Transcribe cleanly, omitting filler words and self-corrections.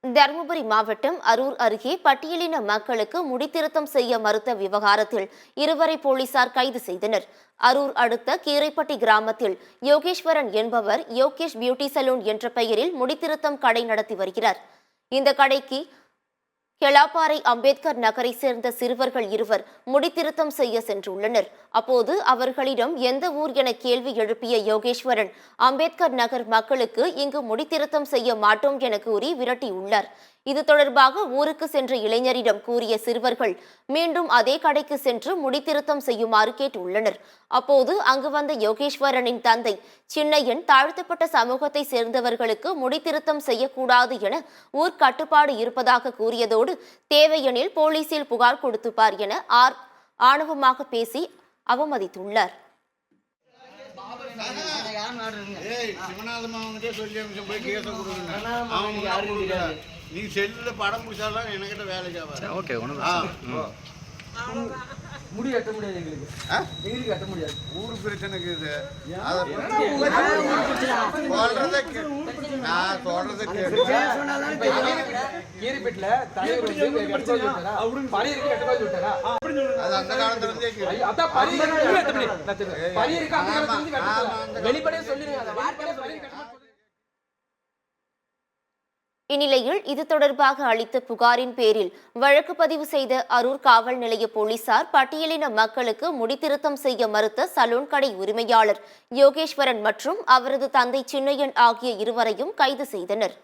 தருமபுரி மாவட்டம் அரூர் அருகே பட்டியலின மக்களுக்கு முடித்திருத்தம் செய்ய மறுத்த விவகாரத்தில் இருவரை போலீசார் கைது செய்தனர். அரூர் அடுத்த கீரைப்பட்டி கிராமத்தில் யோகேஸ்வரன் என்பவர் யோகேஷ் பியூட்டி சலூன் என்ற பெயரில் முடித்திருத்தம் கடை நடத்தி வருகிறார். இந்த கடைக்கு கெலாப்பாறை அம்பேத்கர் நகரை சேர்ந்த சிறுவர்கள் இருவர் முடித்திருத்தம் செய்ய சென்றுள்ளனர். அப்போது அவர்களிடம் எந்த ஊர் என கேள்வி எழுப்பிய யோகேஸ்வரன், அம்பேத்கர் நகர் மக்களுக்கு இங்கு முடித்திருத்தம் செய்ய மாட்டோம் என கூறி விரட்டியுள்ளார். இது தொடர்பாக ஊருக்கு சென்ற இளைஞரிடம் கூறிய சிறுவர்கள் மீண்டும் அதே கடைக்கு சென்று முடித்திருத்தம் செய்யுமாறு கேட்டுள்ளனர். அப்போது அங்கு வந்த யோகேஸ்வரனின் தந்தை சின்னையன் தாழ்த்தப்பட்ட சமூகத்தை சேர்ந்தவர்களுக்கு முடித்திருத்தம் செய்யக்கூடாது என ஊர் கட்டுப்பாடு இருப்பதாக கூறியதோடு தேவையெனில் போலீசில் புகார் கொடுத்துப்பார் என ஆணவமாக பேசி அவமதித்துள்ளார். நீ செல்லுல படம் முடிச்சாலும் என்கிட்ட வேலைக்கு ஆகாது. ஓகே, முடி கட்ட முடியாது, எங்களுக்கு கட்ட முடியாது. ஊரு பிரச்சனைக்கு இது கீரிப்பேட்டில் தலைவர் அந்த காலத்துல இருந்தே வெளிப்படையா சொல்லிருங்க. இந்நிலையில் இது தொடர்பாக அளித்த புகாரின் பேரில் வழக்கு பதிவு செய்த அரூர் காவல் நிலைய போலீசார் பட்டியலின மக்களுக்கு முடித்திருத்தம் செய்ய மறுத்த சலூன் கடை உரிமையாளர் யோகேஸ்வரன் மற்றும் அவரது தந்தை சின்னையன் ஆகிய இருவரையும் கைது செய்தனர்.